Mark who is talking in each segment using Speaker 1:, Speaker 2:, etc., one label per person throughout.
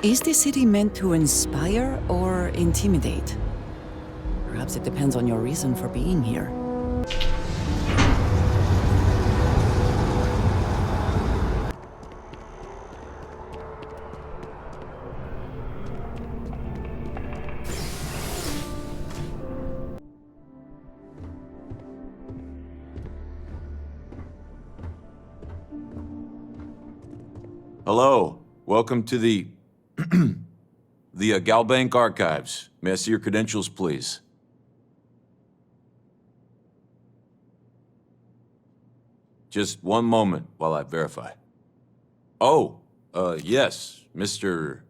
Speaker 1: Is the city meant to inspire or intimidate? Perhaps it depends on your reason for being here.
Speaker 2: Hello, welcome to the Galbank Archives. May I see your credentials, please? Just one moment while I verify. Oh, yes, Mr.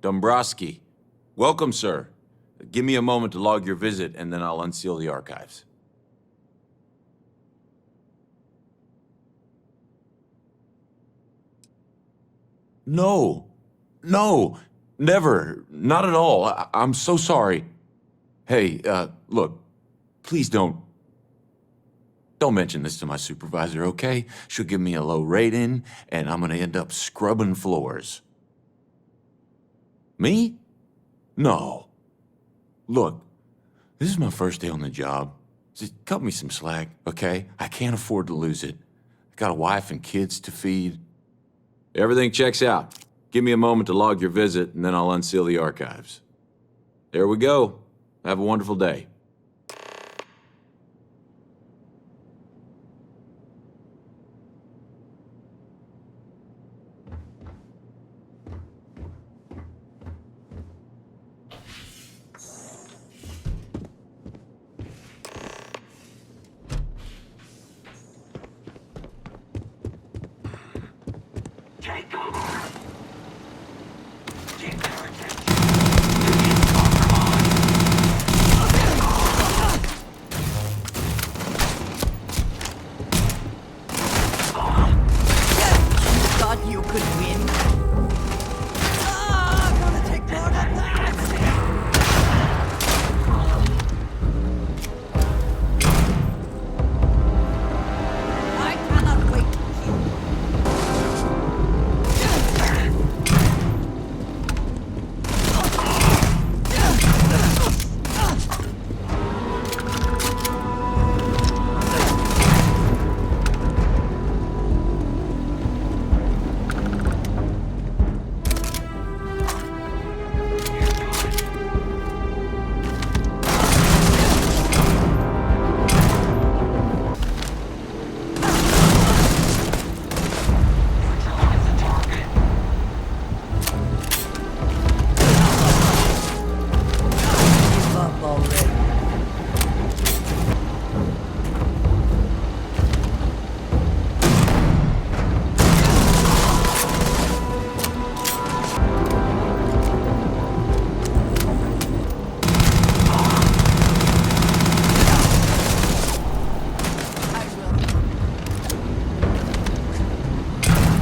Speaker 2: Dombrowski. Welcome, sir. Give me a moment to log your visit, and then I'll unseal the archives. No, never, not at all. I'm so sorry. Hey, look, please don't mention this to my supervisor, okay? She'll give me a low rating, and I'm gonna end up scrubbing floors. Me? No. Look, this is my first day on the job. Just cut me some slack, okay? I can't afford to lose it. I got a wife and kids to feed. Everything checks out. Give me a moment to log your visit, and then I'll unseal the archives. There we go. Have a wonderful day.
Speaker 1: You could win. Gonna take part of that. I cannot wait.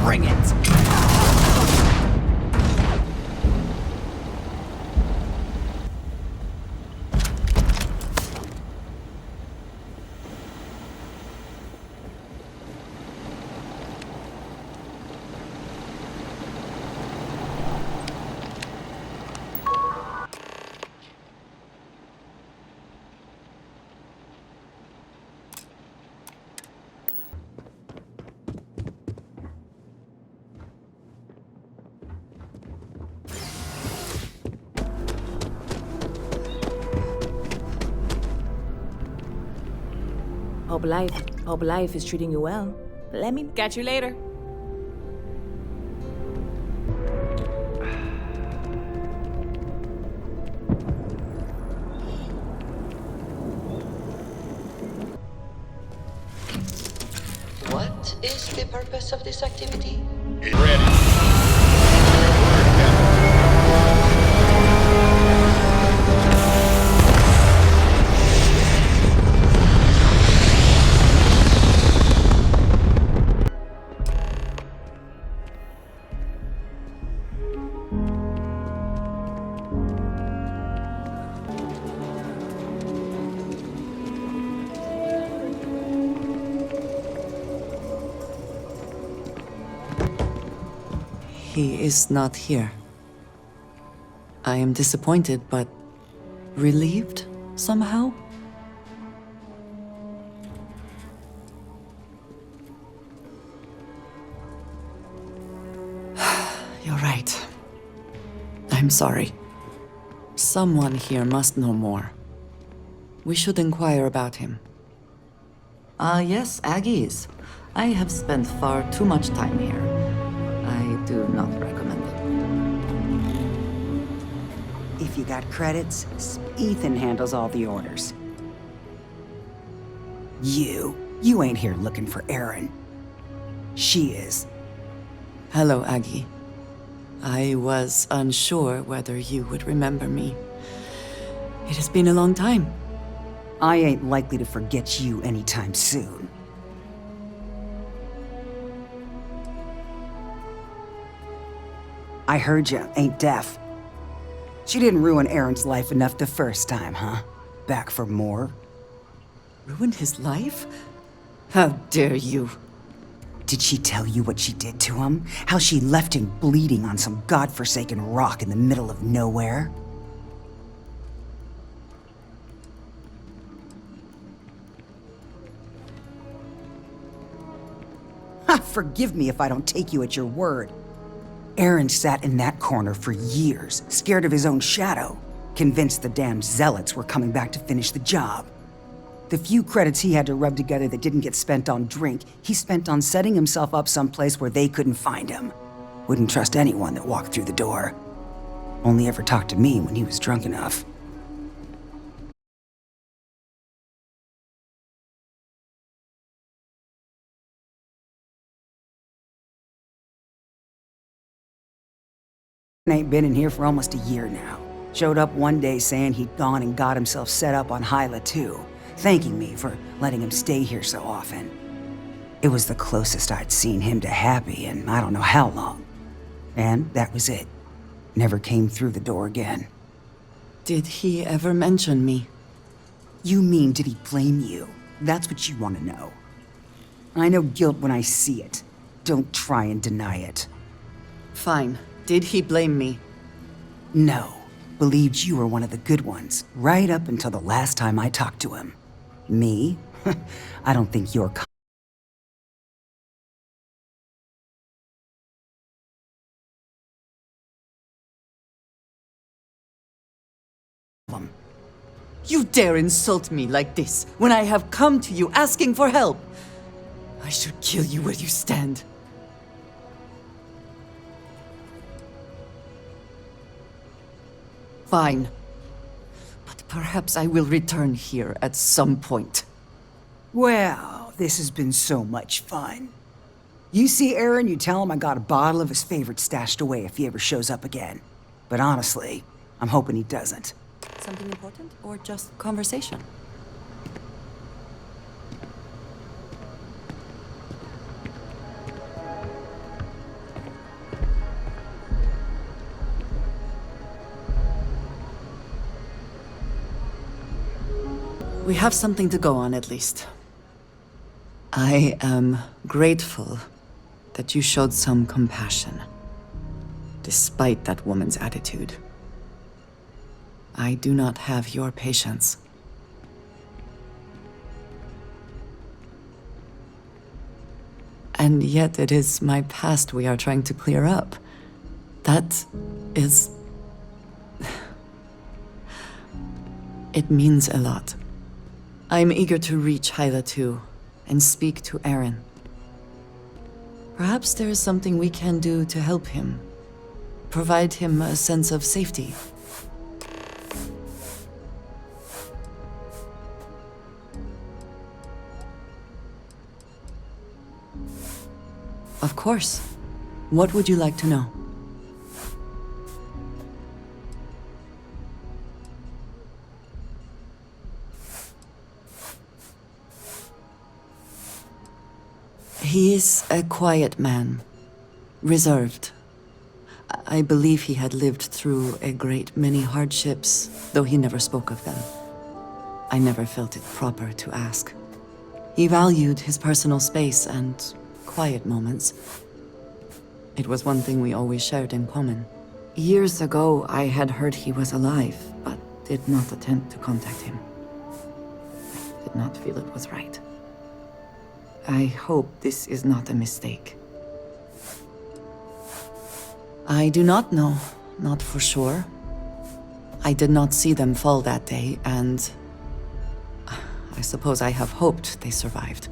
Speaker 1: Bring it!
Speaker 3: Hope life is treating you well. Let me catch you later.
Speaker 4: What is the purpose of this activity?
Speaker 5: Get ready.
Speaker 1: He is not here.
Speaker 3: 「
Speaker 1: I am disappointed, but relieved somehow. You're right. I'm sorry. Someone here must know more. We should inquire about him. Yes, Aggies. I have spent far too much time here. I do not recommend it.
Speaker 5: If you got credits, Ethan handles all the orders. You ain't here looking for Erin. She is.
Speaker 1: Hello, Aggie. I was unsure whether you would remember me. It has been a long time.
Speaker 5: I ain't likely to forget you anytime soon. I heard ya ain't deaf. She didn't ruin Erin's life enough the first time, huh? Back for more?
Speaker 1: Ruined his life? How dare you?
Speaker 5: Did she tell you what she did to him? How she left him bleeding on some godforsaken rock in the middle of nowhere? Ha! Forgive me if I don't take you at your word. Aaron sat in that corner for years, scared of his own shadow, convinced the damn zealots were coming back to finish the job. The few credits he had to rub together that didn't get spent on drink, he spent on setting himself up someplace where they couldn't find him. Wouldn't trust anyone that walked through the door. Only ever talked to me when he was drunk enough. Ain't been in here for almost a year now. Showed up one day saying he'd gone and got himself set up on Hyla too, thanking me for letting him stay here so often. It was the closest I'd seen him to happy in I don't know how long. And that was it. Never came through the door again.
Speaker 1: Did he ever mention me?
Speaker 5: You mean, did he blame you? That's what you want to know. I know guilt when I see it. Don't try and deny it.
Speaker 1: Fine. Did he blame me?
Speaker 5: No. Believed you were one of the good ones, right up until the last time I talked to him. Me? I don't think you're
Speaker 1: You dare insult me like this when I have come to you asking for help. I should kill you where you stand. Fine. But perhaps I will return here at some point.
Speaker 5: Well, this has been so much fun. You see Aaron, you tell him I got a bottle of his favorite stashed away if he ever shows up again. But honestly, I'm hoping he doesn't.
Speaker 1: Something important or just conversation? We have something to go on, at least. I am grateful that you showed some compassion, despite that woman's attitude. I do not have your patience. And yet it is my past we are trying to clear up. That is... It means a lot. I'm eager to reach Hyla too, and speak to Aaron. Perhaps there is something we can do to help him. Provide him a sense of safety. Of course. What would you like to know? He is a quiet man, reserved. I believe he had lived through a great many hardships, though he never spoke of them. I never felt it proper to ask. He valued his personal space and quiet moments. It was one thing we always shared in common. Years ago, I had heard he was alive, but did not attempt to contact him. I did not feel it was right. I hope this is not a mistake. I do not know, not for sure. I did not see them fall that day, and I suppose I have hoped they survived.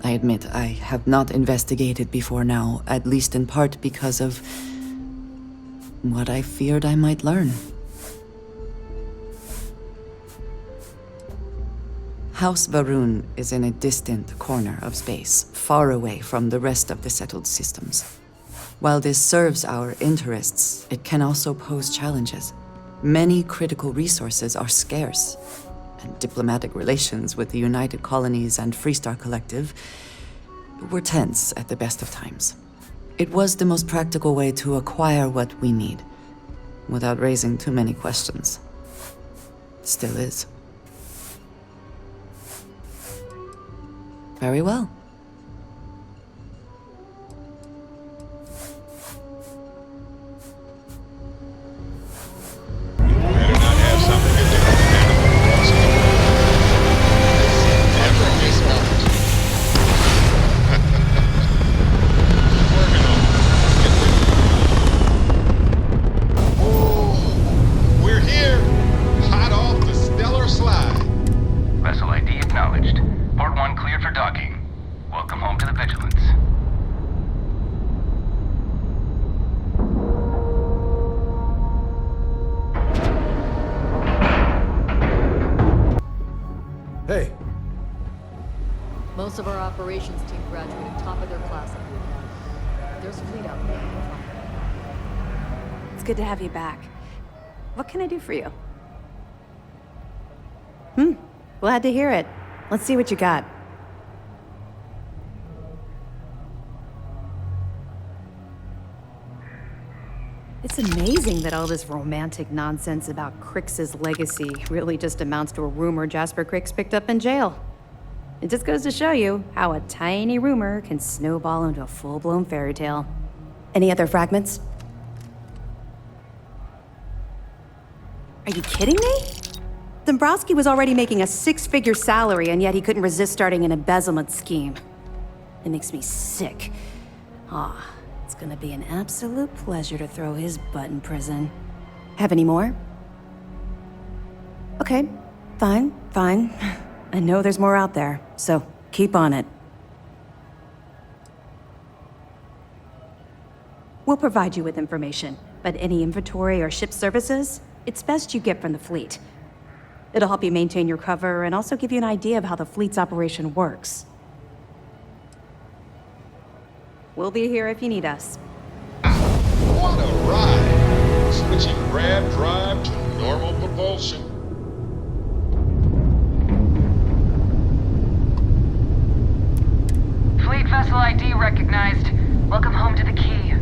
Speaker 1: I admit I have not investigated before now, at least in part because of what I feared I might learn. House Varun is in a distant corner of space, far away from the rest of the settled systems. While this serves our interests, it can also pose challenges. Many critical resources are scarce, and diplomatic relations with the United Colonies and Freestar Collective were tense at the best of times. It was the most practical way to acquire what we need, without raising too many questions. Still is. Very well.
Speaker 6: Better not have something to do with animal crossing.
Speaker 4: Definitely not.
Speaker 6: Working on it. Woo! We're here! Hot off the stellar slide.
Speaker 7: Vessel ID acknowledged. Port 1 cleared for docking. Welcome home to the Vigilance.
Speaker 8: Hey,
Speaker 9: Most of our operations team graduated top of their class up here. There's a fleet out there.
Speaker 10: It's good to have you back. What can I do for you? Glad to hear it. Let's see what you got. It's amazing that all this romantic nonsense about Crix's legacy really just amounts to a rumor Jasper Crix picked up in jail. It just goes to show you how a tiny rumor can snowball into a full-blown fairy tale. Any other fragments? Are you kidding me? Dombrowski was already making a six-figure salary, and yet he couldn't resist starting an embezzlement scheme. It makes me sick. It's gonna be an absolute pleasure to throw his butt in prison. Have any more? Okay, fine. I know there's more out there, so keep on it. We'll provide you with information, but any inventory or ship services, it's best you get from the fleet. It'll help you maintain your cover and also give you an idea of how the fleet's operation works. We'll be here if you need us.
Speaker 6: What a ride! Switching grab drive to normal propulsion.
Speaker 7: Fleet vessel ID recognized. Welcome home to the Key.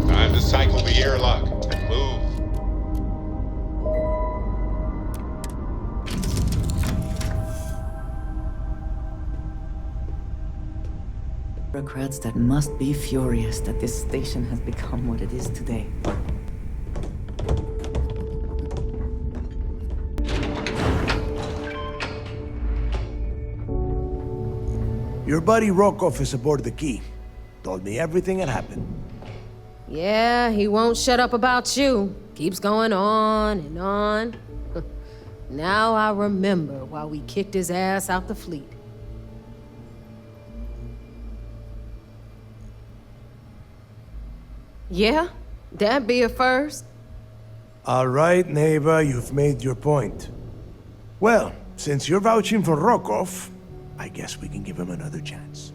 Speaker 6: Time to cycle the airlock and move.
Speaker 1: Bureaucrats that must be furious that this station has become what it is today.
Speaker 8: your buddy Rokov is aboard the Key. Told me everything that happened.
Speaker 11: Yeah, he won't shut up about you. Keeps going on and on. Now I remember why we kicked his ass out the fleet. Yeah, that'd be a first.
Speaker 8: All right, Neva, you've made your point. Well, since you're vouching for Rokov, I guess we can give him another chance.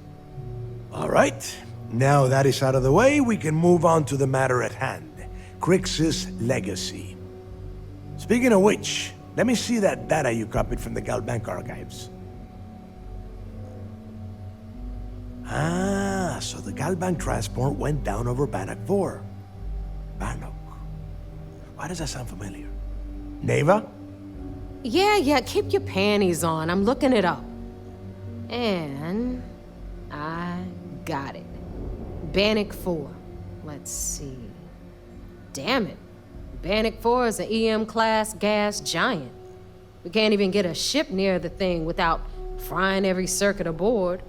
Speaker 8: All right, now that is out of the way, we can move on to the matter at hand. Crix's legacy. Speaking of which, let me see that data you copied from the Galbank archives. Ah, so the Galbank transport went down over Bannock 4. Bannock. Why does that sound familiar? Neva,
Speaker 11: Yeah, keep your panties on. I'm looking it up. And I got it. Bannock 4. Let's see. Damn it. Bannock 4 is an EM-class gas giant. We can't even get a ship near the thing without frying every circuit aboard.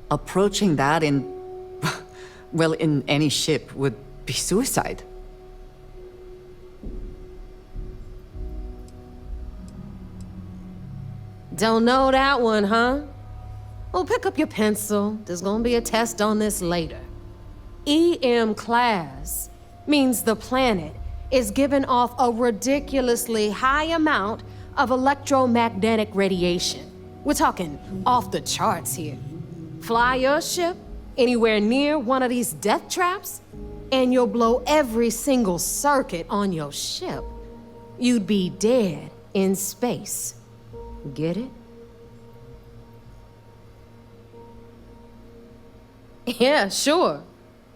Speaker 1: Approaching that in... well, in any ship would be suicide.
Speaker 11: Don't know that one, huh? Well, pick up your pencil. There's gonna be a test on this later. EM class means the planet is giving off a ridiculously high amount of electromagnetic radiation. We're talking off the charts here. Fly your ship anywhere near one of these death traps, and you'll blow every single circuit on your ship. You'd be dead in space. Get it? Yeah, sure.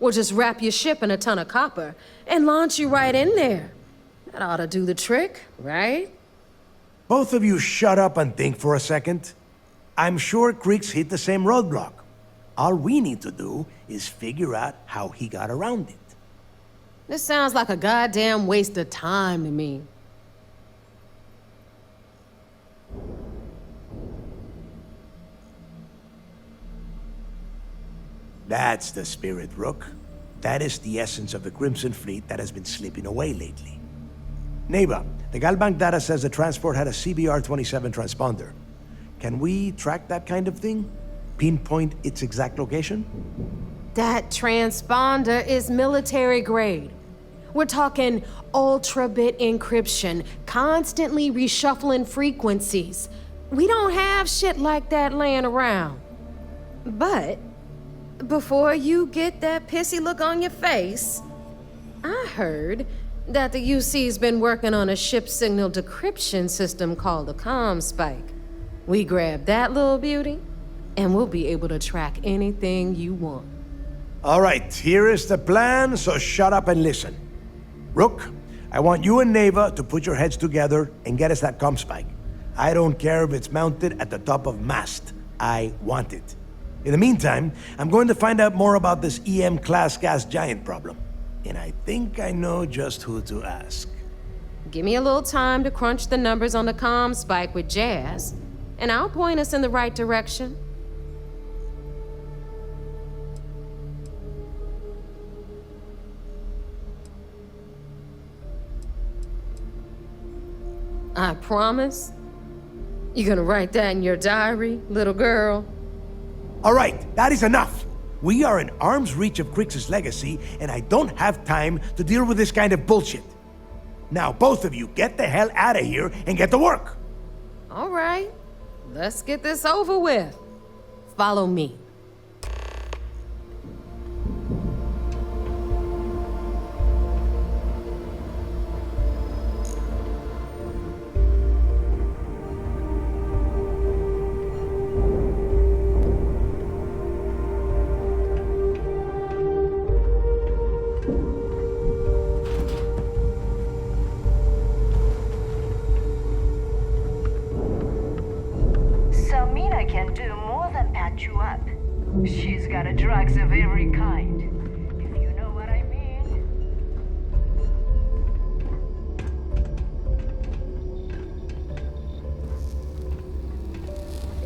Speaker 11: We'll just wrap your ship in a ton of copper and launch you right in there. That ought to do the trick, right?
Speaker 8: Both of you shut up and think for a second. I'm sure Creeks hit the same roadblock. All we need to do is figure out how he got around it.
Speaker 11: This sounds like a goddamn waste of time to me.
Speaker 8: That's the spirit, Rook. That is the essence of the Crimson Fleet that has been slipping away lately. Neighbor, the Galbank data says the transport had a CBR-27 transponder. Can we track that kind of thing? Pinpoint its exact location?
Speaker 11: That transponder is military grade. We're talking ultra-bit encryption, constantly reshuffling frequencies. We don't have shit like that laying around. But before you get that pissy look on your face, I heard that the UC's been working on a ship signal decryption system called the ComSpike. We grab that little beauty, and we'll be able to track anything you want.
Speaker 8: All right, here is the plan, so shut up and listen. Rook, I want you and Neva to put your heads together and get us that ComSpike. I don't care if it's mounted at the top of mast. I want it. In the meantime, I'm going to find out more about this EM-class gas giant problem. And I think I know just who to ask.
Speaker 11: Give me a little time to crunch the numbers on the ComSpike with Jazz, and I'll point us in the right direction. I promise. You gonna write that in your diary, little girl?
Speaker 8: All right, that is enough. We are in arm's reach of Crix's legacy, and I don't have time to deal with this kind of bullshit. Now, both of you, get the hell out of here and get to work.
Speaker 11: All right, let's get this over with. Follow me.
Speaker 12: Selmina can do more than patch you up. She's got a drugs of every kind, if you know what I mean.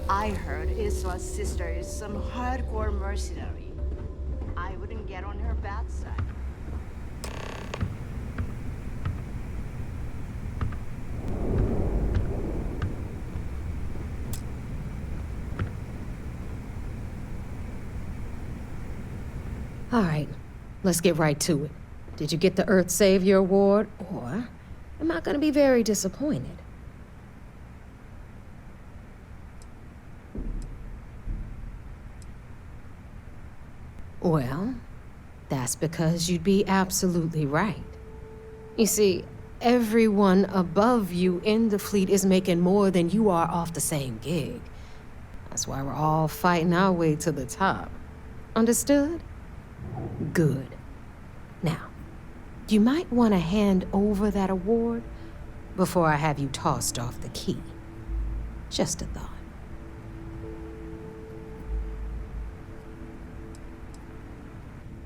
Speaker 12: I heard Iswa's sister is some hardcore mercenary. I wouldn't get on her bad side.
Speaker 11: All right, let's get right to it. Did you get the Earth Savior Award, or am I gonna be very disappointed? Well, that's because you'd be absolutely right. You see, everyone above you in the fleet is making more than you are off the same gig. That's why we're all fighting our way to the top. Understood? Good. Now, you might want to hand over that award before I have you tossed off the key. Just a thought.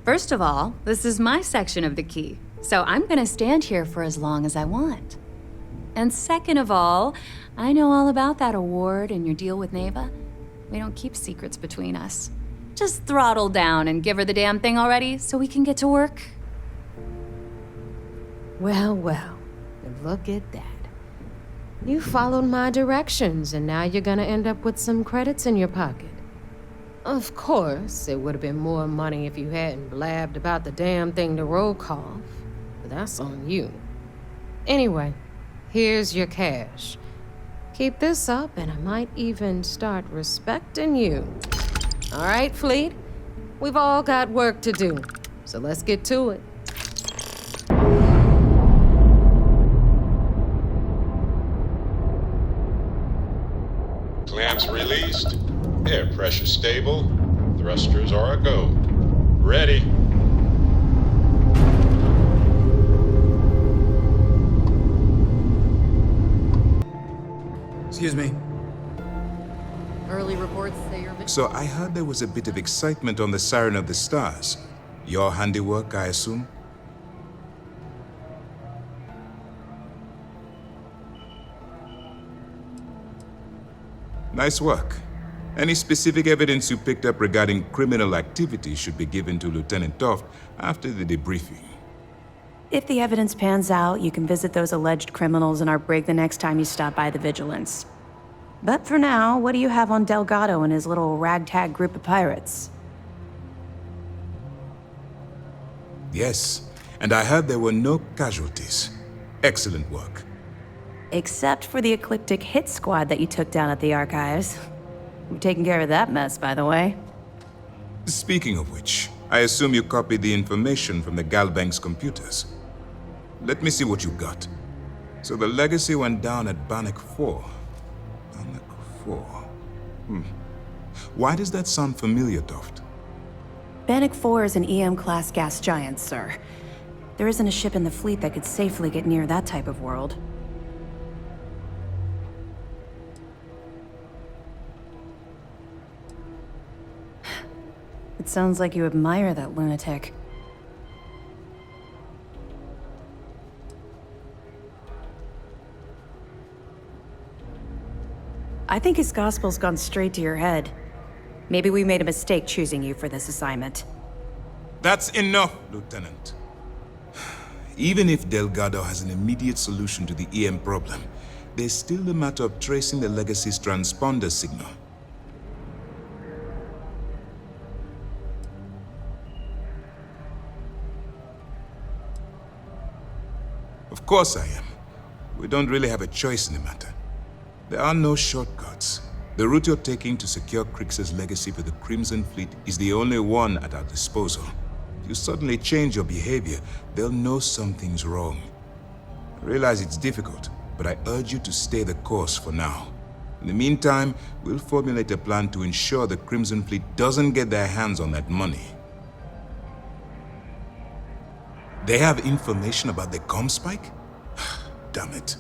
Speaker 9: First of all, this is my section of the key, so I'm gonna stand here for as long as I want. And second of all, I know all about that award and your deal with Neva. We don't keep secrets between us. Just throttle down and give her the damn thing already so we can get to work.
Speaker 11: Well, well, look at that. You followed my directions, and now you're gonna end up with some credits in your pocket. Of course, it would have been more money if you hadn't blabbed about the damn thing to Rokoff, but that's on you. Anyway, here's your cash. Keep this up, and I might even start respecting you. All right, Fleet? We've all got work to do, so let's get to it.
Speaker 6: Clamps released. Air pressure stable. Thrusters are a go. Ready.
Speaker 13: Excuse me.
Speaker 9: Early reports say you're...
Speaker 14: So I heard there was a bit of excitement on the Siren of the Stars. Your handiwork, I assume? Nice work. Any specific evidence you picked up regarding criminal activity should be given to Lieutenant Toft after the debriefing.
Speaker 10: If the evidence pans out, you can visit those alleged criminals in our brig the next time you stop by the Vigilance. But for now, what do you have on Delgado and his little ragtag group of pirates?
Speaker 14: Yes, and I heard there were no casualties. Excellent work.
Speaker 10: Except for the eclectic hit squad that you took down at the archives. We're taking care of that mess, by the way.
Speaker 14: Speaking of which, I assume you copied the information from the Galbank's computers. Let me see what you got. So the legacy went down at Bannock 4. Bannock 4. Why does that sound familiar, Toft?
Speaker 10: Bannock 4 is an EM-class gas giant, sir. There isn't a ship in the fleet that could safely get near that type of world. It sounds like you admire that lunatic. I think his gospel's gone straight to your head. Maybe we made a mistake choosing you for this assignment.
Speaker 14: That's enough, Lieutenant. Even if Delgado has an immediate solution to the EM problem, there's still the matter of tracing the Legacy's transponder signal. Of course I am. We don't really have a choice in the matter. There are no shortcuts. The route you're taking to secure Crix's legacy for the Crimson Fleet is the only one at our disposal. If you suddenly change your behavior, they'll know something's wrong. I realize it's difficult, but I urge you to stay the course for now. In the meantime, we'll formulate a plan to ensure the Crimson Fleet doesn't get their hands on that money. They have information about the comm spike? Damn it.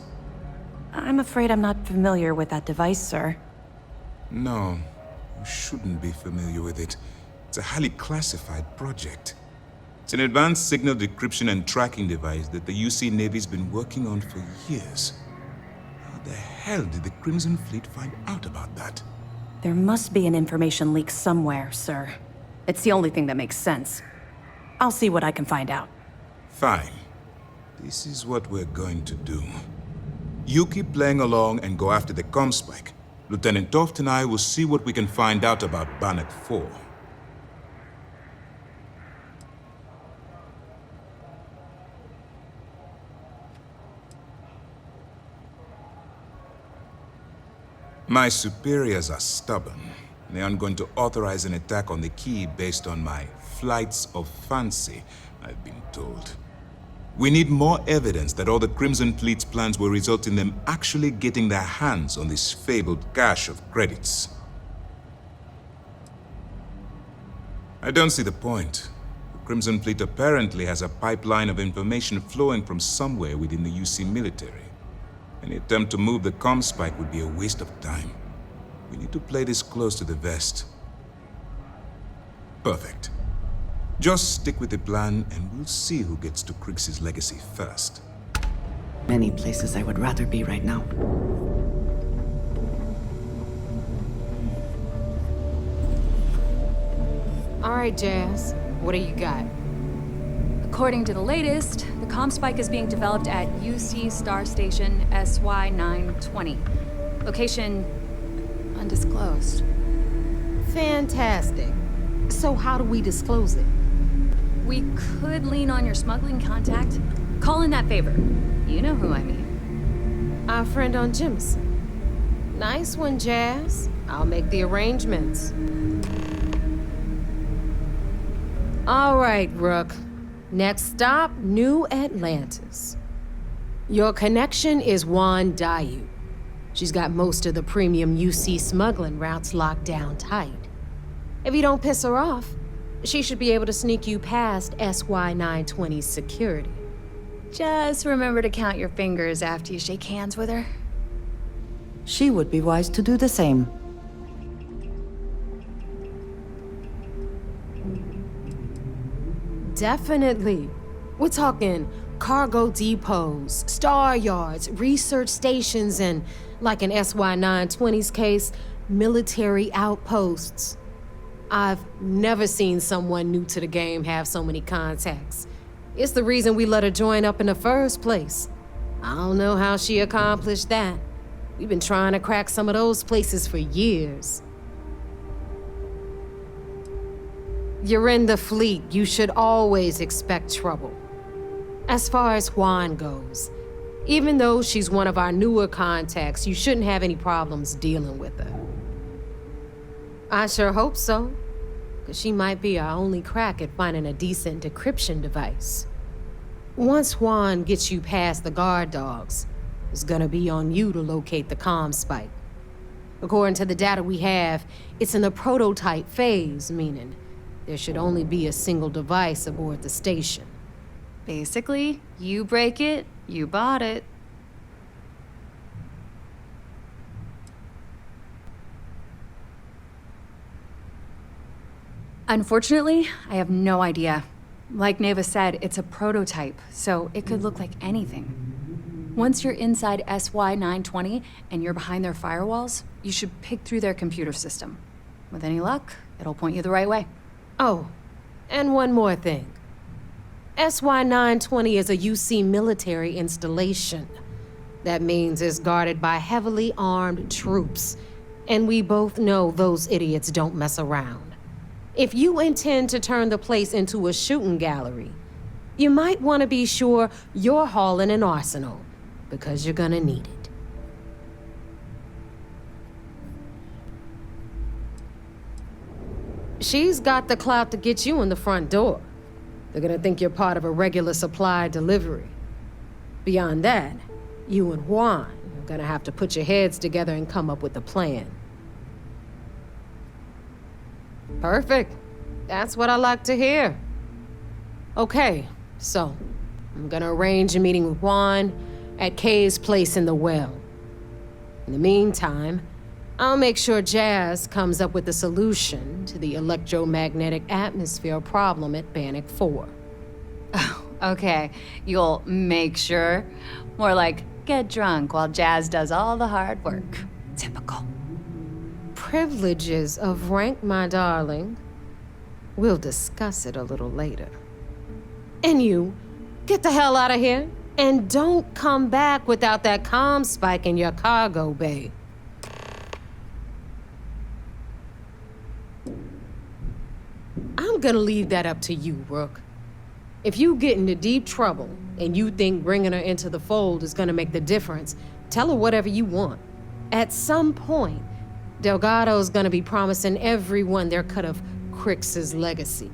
Speaker 10: I'm afraid I'm not familiar with that device, sir.
Speaker 14: No, you shouldn't be familiar with it. It's a highly classified project. It's an advanced signal decryption and tracking device that the UC Navy's been working on for years. How the hell did the Crimson Fleet find out about that?
Speaker 10: There must be an information leak somewhere, sir. It's the only thing that makes sense. I'll see what I can find out.
Speaker 14: Fine. This is what we're going to do. You keep playing along and go after the comm spike. Lieutenant Toft and I will see what we can find out about Bannock 4. My superiors are stubborn. They aren't going to authorize an attack on the key based on my flights of fancy, I've been told. We need more evidence that all the Crimson Fleet's plans will result in them actually getting their hands on this fabled cache of credits. I don't see the point. The Crimson Fleet apparently has a pipeline of information flowing from somewhere within the UC military. Any attempt to move the comm spike would be a waste of time. We need to play this close to the vest. Perfect. Just stick with the plan and we'll see who gets to Crix's legacy first.
Speaker 1: Many places I would rather be right now.
Speaker 11: All right, Jazz. What do you got?
Speaker 9: According to the latest, the comm spike is being developed at UC Star Station SY920. Location undisclosed.
Speaker 11: Fantastic. So how do we disclose it?
Speaker 9: We could lean on your smuggling contact. Call in that favor. You know who I mean.
Speaker 11: Our friend on Jimson. Nice one, Jazz. I'll make the arrangements. All right, Rook. Next stop, New Atlantis. Your connection is Juan Dayu. She's got most of the premium UC smuggling routes locked down tight. If you don't piss her off, she should be able to sneak you past SY920's security.
Speaker 9: Just remember to count your fingers after you shake hands with her.
Speaker 1: She would be wise to do the same.
Speaker 11: Definitely. We're talking cargo depots, star yards, research stations, and, like in SY920's case, military outposts. I've never seen someone new to the game have so many contacts. It's the reason we let her join up in the first place. I don't know how she accomplished that. We've been trying to crack some of those places for years. You're in the fleet. You should always expect trouble. As far as Juan goes, even though she's one of our newer contacts, you shouldn't have any problems dealing with her. I sure hope so, because she might be our only crack at finding a decent decryption device. Once Juan gets you past the guard dogs, it's gonna be on you to locate the comm spike. According to the data we have, it's in the prototype phase, meaning there should only be a single device aboard the station.
Speaker 9: Basically, you break it, you bought it. Unfortunately, I have no idea. Like Neva said, it's a prototype, so it could look like anything. Once you're inside SY920 and you're behind their firewalls, you should pick through their computer system. With any luck, it'll point you the right way.
Speaker 11: Oh, and one more thing. SY920 is a UC military installation. That means it's guarded by heavily armed troops, and we both know those idiots don't mess around. If you intend to turn the place into a shooting gallery, you might want to be sure you're hauling an arsenal, because you're gonna need it. She's got the clout to get you in the front door. They're gonna think you're part of a regular supply delivery. Beyond that, you and Juan are gonna have to put your heads together and come up with a plan. Perfect. That's what I like to hear. Okay, so I'm gonna arrange a meeting with Juan at Kay's place in the well. In the meantime, I'll make sure Jazz comes up with a solution to the electromagnetic atmosphere problem at Bannock 4.
Speaker 9: Oh, okay. You'll make sure. More like get drunk while Jazz does all the hard work. Typical.
Speaker 11: Privileges of rank, my darling. We'll discuss it a little later. And you, get the hell out of here. And don't come back without that comm spike in your cargo bay. I'm gonna leave that up to you, Rook. If you get into deep trouble and you think bringing her into the fold is gonna make the difference, tell her whatever you want. At some point, Delgado's gonna be promising everyone their cut of Crix's legacy.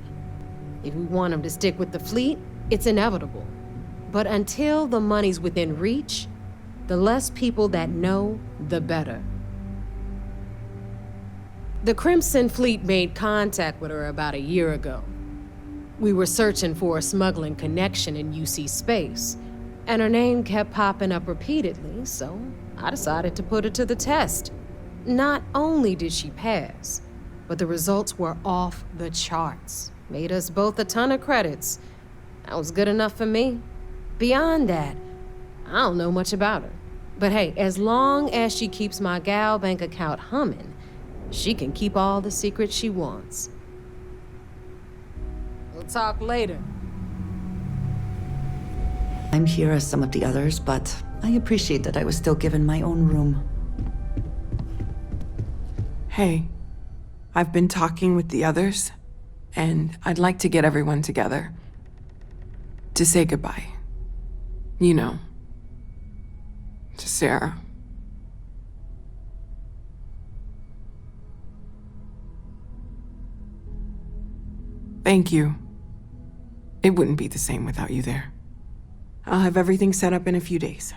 Speaker 11: If we want him to stick with the fleet, it's inevitable. But until the money's within reach, the less people that know, the better. The Crimson Fleet made contact with her about a year ago. We were searching for a smuggling connection in UC space, And her name kept popping up repeatedly, so I decided to put her to the test. Not only did she pass, but the results were off the charts. Made us both a ton of credits. That was good enough for me. Beyond that, I don't know much about her. But hey, as long as she keeps my Galbank account humming, she can keep all the secrets she wants. We'll talk later.
Speaker 1: I'm here as some of the others, but I appreciate that I was still given my own room.
Speaker 13: Hey, I've been talking with the others, and I'd like to get everyone together. To say goodbye. You know, to Sarah. Thank you. It wouldn't be the same without you there. I'll have everything set up in a few days.